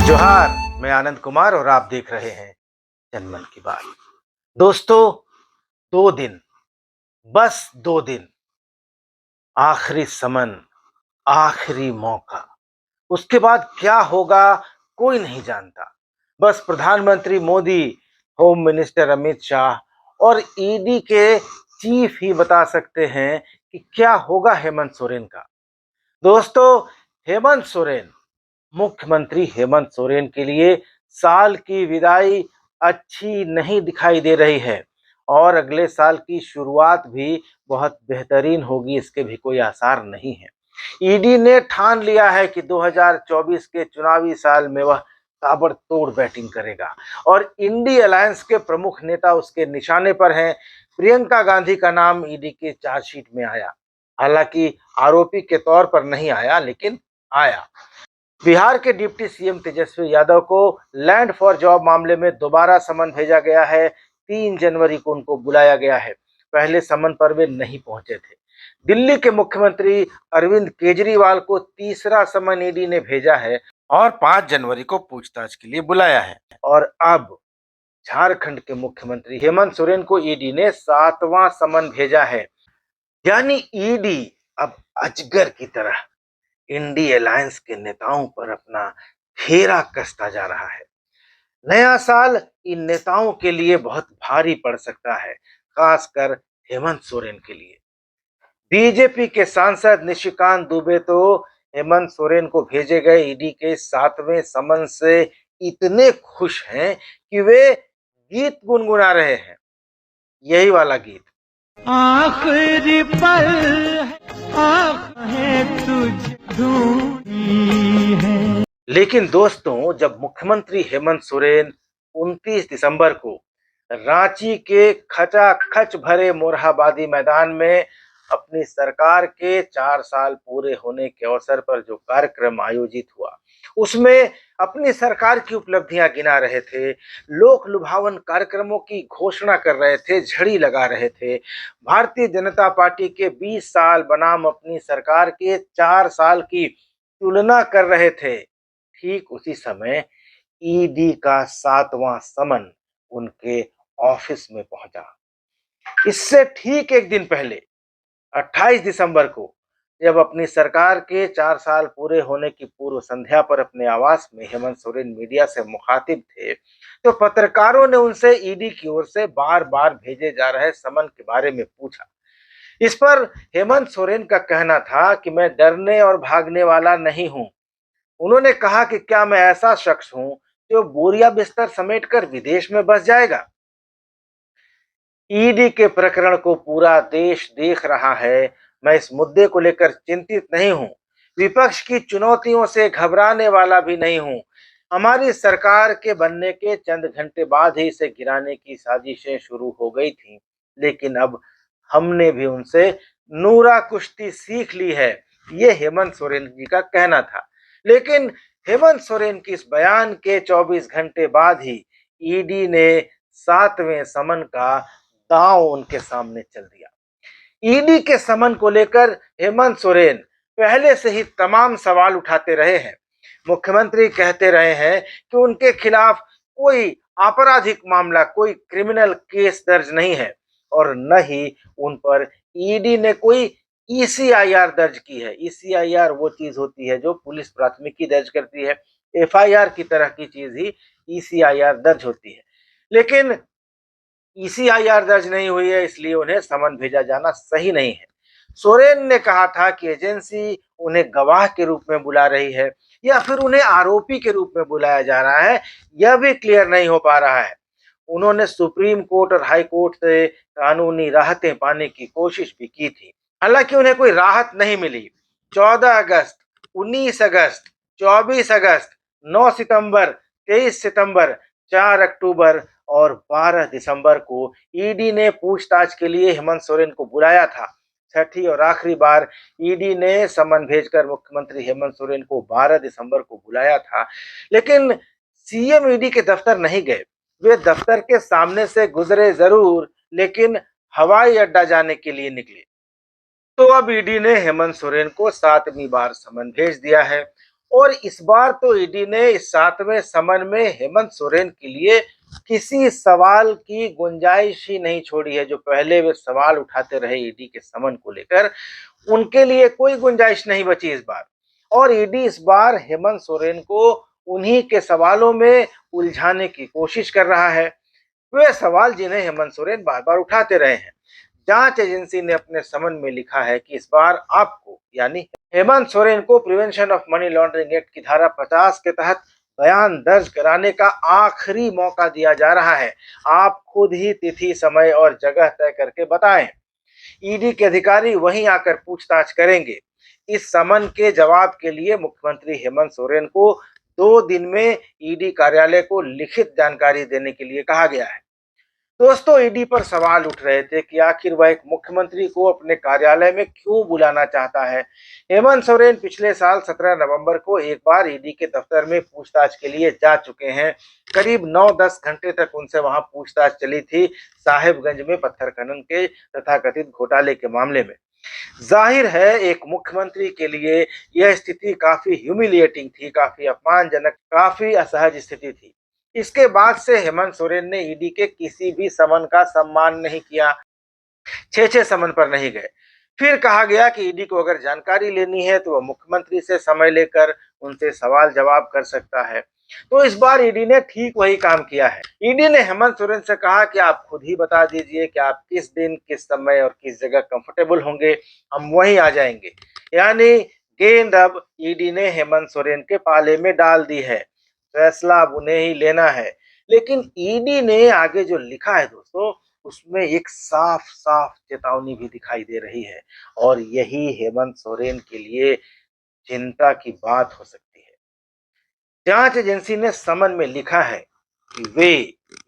जोहार, मैं आनंद कुमार और आप देख रहे हैं जनमन की बात। दोस्तों, 2 दिन, बस 2 दिन, आखिरी समन, आखिरी मौका। उसके बाद क्या होगा कोई नहीं जानता। बस प्रधानमंत्री मोदी, होम मिनिस्टर अमित शाह और ईडी के चीफ ही बता सकते हैं कि क्या होगा हेमंत सोरेन का। दोस्तों, हेमंत सोरेन, मुख्यमंत्री हेमंत सोरेन के लिए साल की विदाई अच्छी नहीं दिखाई दे रही है और अगले साल की शुरुआत भी बहुत बेहतरीन होगी, इसके भी कोई आसार नहीं है। ईडी ने ठान लिया है कि 2024 के चुनावी साल में वह ताबड़तोड़ बैटिंग करेगा और इंडी अलायंस के प्रमुख नेता उसके निशाने पर हैं। प्रियंका गांधी का नाम ईडी के चार्जशीट में आया, हालांकि आरोपी के तौर पर नहीं आया, लेकिन आया। बिहार के डिप्टी सीएम तेजस्वी यादव को लैंड फॉर जॉब मामले में दोबारा समन भेजा गया है। 3 जनवरी को उनको बुलाया गया है। पहले समन पर वे नहीं पहुंचे थे। दिल्ली के मुख्यमंत्री अरविंद केजरीवाल को तीसरा समन ईडी ने भेजा है और 5 जनवरी को पूछताछ के लिए बुलाया है। और अब झारखंड के मुख्यमंत्री हेमंत सोरेन को ईडी ने 7वां समन भेजा है। यानी ईडी अब अजगर की तरह इंडी अलायंस के नेताओं पर अपना घेरा कसता जा रहा है। नया साल इन नेताओं के लिए बहुत भारी पड़ सकता है, खासकर हेमंत सोरेन के लिए। बीजेपी के सांसद निशिकांत दुबे तो हेमंत सोरेन को भेजे गए ईडी के 7वें समन से इतने खुश हैं कि वे गीत गुनगुना रहे हैं। यही वाला गीत, आखिरी पल है तुझ ढूंढी है। लेकिन दोस्तों, जब मुख्यमंत्री हेमंत सोरेन 29 दिसंबर को रांची के खचाखच भरे मोरहाबादी मैदान में अपनी सरकार के 4 साल पूरे होने के अवसर पर जो कार्यक्रम आयोजित हुआ, उसमें अपनी सरकार की उपलब्धियां गिना रहे थे, लोक लुभावन कार्यक्रमों की घोषणा कर रहे थे, झड़ी लगा रहे थे, भारतीय जनता पार्टी के 20 साल बनाम अपनी सरकार के 4 साल की तुलना कर रहे थे। ठीक उसी समय ईडी का 7वां समन उनके ऑफिस में पहुंचा। इससे ठीक एक दिन पहले 28 दिसंबर को जब अपनी सरकार के 4 साल पूरे होने की पूर्व संध्या पर अपने आवास में हेमंत सोरेन मीडिया से मुखातिब थे, तो पत्रकारों ने उनसे ईडी की ओर से बार बार भेजे जा रहे समन के बारे में पूछा। इस पर हेमंत सोरेन का कहना था कि मैं डरने और भागने वाला नहीं हूं। उन्होंने कहा कि क्या मैं ऐसा शख्स हूं जो बोरिया बिस्तर समेटकर विदेश में बस जाएगा। ईडी के प्रकरण को पूरा देश देख रहा है। मैं इस मुद्दे को लेकर चिंतित नहीं हूं। विपक्ष की चुनौतियों से घबराने वाला भी नहीं हूं। हमारी सरकार के बनने के चंद घंटे बाद ही इसे गिराने की साजिशें शुरू हो गई थीं, लेकिन अब हमने भी उनसे नूरा कुश्ती सीख ली है। ये हेमंत सोरेन जी का कहना था। लेकिन हेमंत सोरेन की इस बयान के 24 घंटे बाद ही ईडी ने 7वें समन का दांव उनके सामने चल दिया। ईडी के समन को लेकर हेमंत सोरेन पहले से ही तमाम सवाल उठाते रहे हैं। मुख्यमंत्री कहते रहे हैं कि उनके खिलाफ कोई आपराधिक मामला, कोई क्रिमिनल केस दर्ज नहीं है और न ही उन पर ईडी ने कोई ईसीआईआर दर्ज की है। ईसीआईआर वो चीज होती है जो पुलिस प्राथमिकी दर्ज करती है। एफआईआर की तरह की चीज ही ईसीआईआर दर्ज होती है। लेकिन ईसीआईआर दर्ज नहीं हुई है, इसलिए उन्हें समन भेजा जाना सही नहीं है। सोरेन ने कहा था कि एजेंसी उन्हें गवाह के रूप में बुला रही है या फिर उन्हें आरोपी के रूप में बुलाया जा रहा है, यह भी क्लियर नहीं हो पा रहा है। उन्होंने सुप्रीम कोर्ट और हाई कोर्ट से कानूनी राहतें पाने की कोशिश भी की थी, हालांकि उन्हें कोई राहत नहीं मिली। 14 अगस्त, 19 अगस्त, 24 अगस्त, 9 सितंबर, 23 सितंबर, 4 अक्टूबर और 12 दिसंबर को ईडी ने पूछताछ के लिए हेमंत सोरेन को बुलाया था। छठी और आखिरी बार ईडी ने समन भेजकर मुख्यमंत्री हेमंत सोरेन को 12 दिसंबर को बुलाया था, लेकिन सीएम ईडी के दफ्तर नहीं गए। वे दफ्तर के सामने से गुजरे जरूर, लेकिन हवाई अड्डा जाने के लिए निकले। तो अब ईडी ने हेमंत सोरेन को 7वीं बार समन भेज दिया है और इस बार तो ईडी ने इस 7वें समन में हेमंत सोरेन के लिए किसी सवाल की गुंजाइश ही नहीं छोड़ी है। जो पहले वे सवाल उठाते रहे ईडी के समन को लेकर, उनके लिए कोई गुंजाइश नहीं बची इस बार। और ईडी इस बार हेमंत सोरेन को उन्हीं के सवालों में उलझाने की कोशिश कर रहा है। वे सवाल जिन्हें हेमंत सोरेन बार बार उठाते रहे हैं। जांच एजेंसी ने अपने समन में लिखा है कि इस बार आपको यानी हेमंत सोरेन को prevention of money laundering act की धारा 50 के तहत बयान दर्ज कराने का आखिरी मौका दिया जा रहा है। आप खुद ही तिथि, समय और जगह तय करके बताएं। ईडी के अधिकारी वहीं आकर पूछताछ करेंगे। इस समन के जवाब के लिए मुख्यमंत्री हेमंत सोरेन को 2 दिन में ईडी कार्यालय को लिखित जानकारी देने के लिए कहा गया है। दोस्तों, ईडी पर सवाल उठ रहे थे कि आखिर वह एक मुख्यमंत्री को अपने कार्यालय में क्यों बुलाना चाहता है। हेमंत सोरेन पिछले साल 17 नवंबर को एक बार ईडी के दफ्तर में पूछताछ के लिए जा चुके हैं। करीब 9-10 घंटे तक उनसे वहां पूछताछ चली थी, साहिबगंज में पत्थर खनन के तथाकथित घोटाले के मामले में। जाहिर है, एक मुख्यमंत्री के लिए यह स्थिति काफी ह्यूमिलिएटिंग थी, काफी अपमानजनक, काफी असहज स्थिति थी। इसके बाद से हेमंत सोरेन ने ईडी के किसी भी समन का सम्मान नहीं किया, 6-6 समन पर नहीं गए। फिर कहा गया कि ईडी को अगर जानकारी लेनी है तो वह मुख्यमंत्री से समय लेकर उनसे सवाल जवाब कर सकता है। तो इस बार ईडी ने ठीक वही काम किया है। ईडी ने हेमंत सोरेन से कहा कि आप खुद ही बता दीजिए कि आप किस दिन, किस समय और किस जगह कंफर्टेबल होंगे, हम वहीं आ जाएंगे। यानी गेंद अब ईडी ने हेमंत सोरेन के पाले में डाल दी है, फैसला अब उन्हें ही लेना है। लेकिन ईडी ने आगे जो लिखा है दोस्तों, उसमें एक साफ साफ चेतावनी भी दिखाई दे रही है, और यही हेमंत सोरेन के लिए चिंता की बात हो सकती है। जांच एजेंसी ने समन में लिखा है कि वे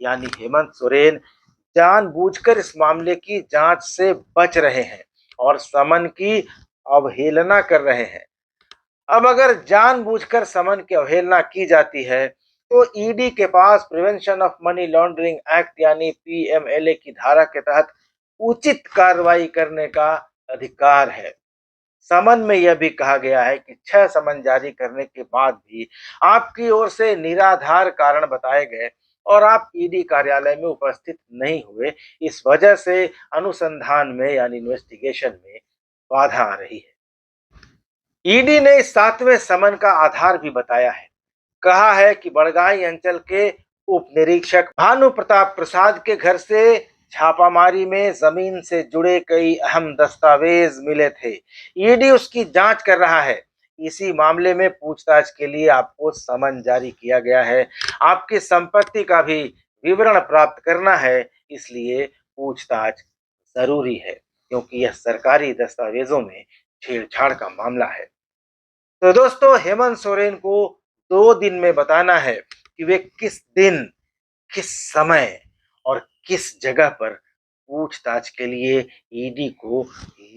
यानी हेमंत सोरेन जानबूझकर इस मामले की जांच से बच रहे हैं और समन की अवहेलना कर रहे हैं। अब अगर जानबूझकर समन की अवहेलना की जाती है तो ईडी के पास prevention of money laundering act यानी पीएमएलए की धारा के तहत उचित कार्रवाई करने का अधिकार है। समन में यह भी कहा गया है कि 6 समन जारी करने के बाद भी आपकी ओर से निराधार कारण बताए गए और आप ईडी कार्यालय में उपस्थित नहीं हुए, इस वजह से अनुसंधान में यानी इन्वेस्टिगेशन में बाधा आ रही है। ईडी ने इस 7वें समन का आधार भी बताया है। कहा है कि बड़गाई अंचल के उप निरीक्षक भानु प्रताप प्रसाद के घर से छापामारी में जमीन से जुड़े कई अहम दस्तावेज मिले थे। ईडी उसकी जांच कर रहा है। इसी मामले में पूछताछ के लिए आपको समन जारी किया गया है। आपकी संपत्ति का भी विवरण प्राप्त करना है, इसलिए पूछताछ जरूरी है, क्योंकि यह सरकारी दस्तावेजों में छेड़छाड़ का मामला है। तो दोस्तों, हेमंत सोरेन को 2 दिन में बताना है कि वे किस दिन, किस समय और किस जगह पर पूछताछ के लिए ईडी को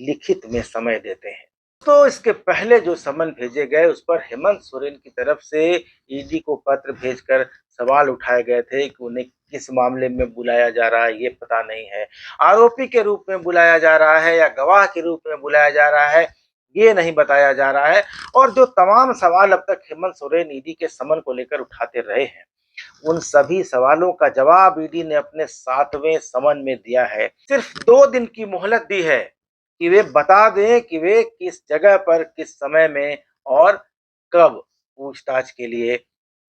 लिखित में समय देते हैं। तो इसके पहले जो समन भेजे गए उस पर हेमंत सोरेन की तरफ से ईडी को पत्र भेजकर सवाल उठाए गए थे कि उन्हें किस मामले में बुलाया जा रहा है ये पता नहीं है, आरोपी के रूप में बुलाया जा रहा है या गवाह के रूप में बुलाया जा रहा है ये नहीं बताया जा रहा है। और जो तमाम सवाल अब तक हेमंत सोरेन ईडी के समन को लेकर उठाते रहे हैं, उन सभी सवालों का जवाब ईडी ने अपने 7वें समन में दिया है। सिर्फ 2 दिन की मोहलत दी है कि वे बता दें कि वे किस जगह पर, किस समय में और कब पूछताछ के लिए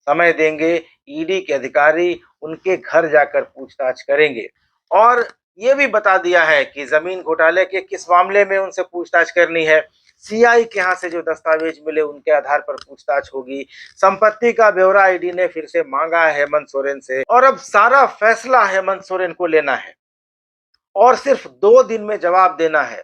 समय देंगे। ईडी के अधिकारी उनके घर जाकर पूछताछ करेंगे और ये भी बता दिया है कि जमीन घोटाले के किस मामले में उनसे पूछताछ करनी है। सीआई के यहाँ से जो दस्तावेज मिले उनके आधार पर पूछताछ होगी। संपत्ति का ब्यौरा ईडी ने फिर से मांगा है हेमंत सोरेन से, और अब सारा फैसला हेमंत सोरेन को लेना है और सिर्फ 2 दिन में जवाब देना है।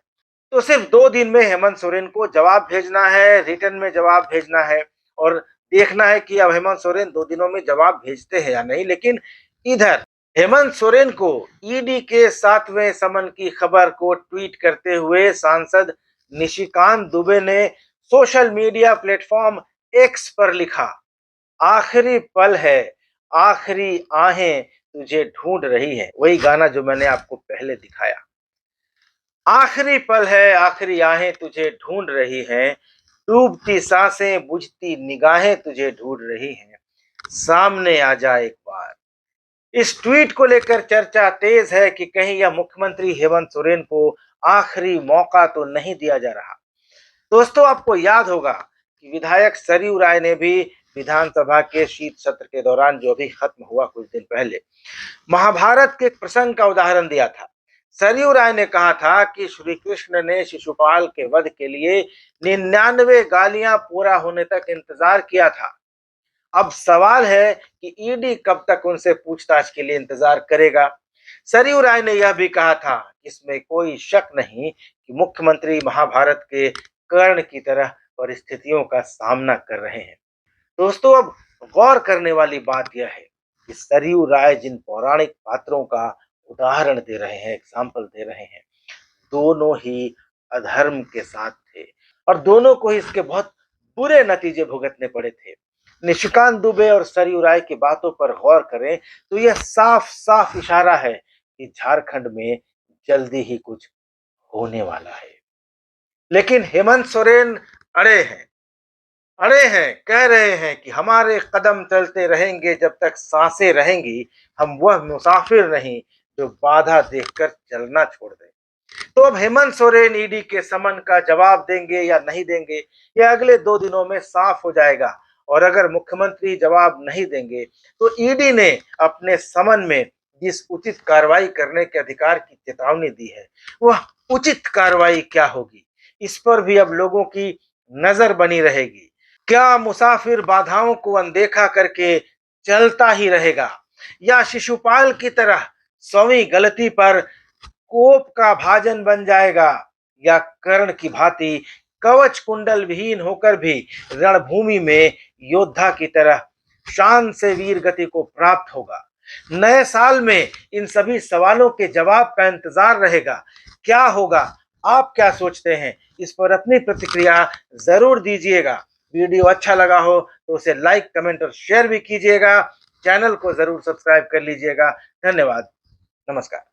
तो सिर्फ 2 दिन में हेमंत सोरेन को जवाब भेजना है, रिटर्न में जवाब भेजना है, और देखना है कि अब हेमंत सोरेन 2 दिनों में जवाब भेजते हैं या नहीं। लेकिन इधर हेमंत सोरेन को ईडी के 7वें समन की खबर को ट्वीट करते हुए सांसद निशिकांत दुबे ने सोशल मीडिया प्लेटफॉर्म एक्स पर लिखा, आखिरी पल है, आखिरी आहें तुझे ढूंढ रही है। वही गाना जो मैंने आपको पहले दिखाया। आखिरी पल है, आखिरी आहें तुझे ढूंढ रही हैं, डूबती सांसें बुझती निगाहें तुझे ढूंढ रही हैं, सामने आ जा एक बार। इस ट्वीट को लेकर चर्चा तेज है कि कहीं यह मुख्यमंत्री हेमंत सोरेन को आखिरी मौका तो नहीं दिया जा रहा। दोस्तों, आपको याद होगा कि विधायक सरयू राय ने भी विधानसभा के शीत सत्र के दौरान, जो भी खत्म हुआ कुछ दिन पहले, महाभारत के एक प्रसंग का उदाहरण दिया था। सरयू राय ने कहा था कि श्री कृष्ण ने शिशुपाल के वध के लिए 99 गालियां पूरा होने तक इंतजार किया था। अब सवाल है कि ईडी कब तक उनसे पूछताछ के लिए इंतजार करेगा। सरयू राय ने यह भी कहा था, इसमें कोई शक नहीं कि मुख्यमंत्री महाभारत के कर्ण की तरह परिस्थितियों का सामना कर रहे हैं। दोस्तों, अब गौर करने वाली बात यह है कि सरयू राय जिन पौराणिक पात्रों का उदाहरण दे रहे हैं, एग्जाम्पल दे रहे हैं, दोनों ही अधर्म के साथ थे और दोनों को ही इसके बहुत बुरे नतीजे भुगतने पड़े थे। निशिकांत दुबे और सरयू राय की बातों पर गौर करें तो यह साफ साफ इशारा है कि झारखंड में जल्दी ही कुछ होने वाला है। लेकिन हेमंत सोरेन अड़े हैं, कह रहे हैं कि हमारे कदम चलते रहेंगे जब तक सांसें रहेंगी, हम वह मुसाफिर नहीं जो बाधा देखकर चलना छोड़ दे। तो अब हेमंत सोरेन ईडी के समन का जवाब देंगे या नहीं देंगे, यह अगले 2 दिनों में साफ हो जाएगा। और अगर मुख्यमंत्री जवाब नहीं देंगे तो ईडी ने अपने समन में जिस उचित कार्रवाई करने के अधिकार की चेतावनी दी है, वह उचित कार्रवाई क्या होगी, इस पर भी अब लोगों की नजर बनी रहेगी। क्या मुसाफिर बाधाओं को अनदेखा करके चलता ही रहेगा, या शिशुपाल की तरह 100वीं गलती पर कोप का भाजन बन जाएगा, या कर्ण की भांति कवच कुंडल विहीन होकर भी रणभूमि में योद्धा की तरह शान से वीर गति को प्राप्त होगा। नए साल में इन सभी सवालों के जवाब का इंतजार रहेगा। क्या होगा, आप क्या सोचते हैं, इस पर अपनी प्रतिक्रिया जरूर दीजिएगा। वीडियो अच्छा लगा हो तो उसे लाइक, कमेंट और शेयर भी कीजिएगा। चैनल को जरूर सब्सक्राइब कर लीजिएगा। धन्यवाद। नमस्कार।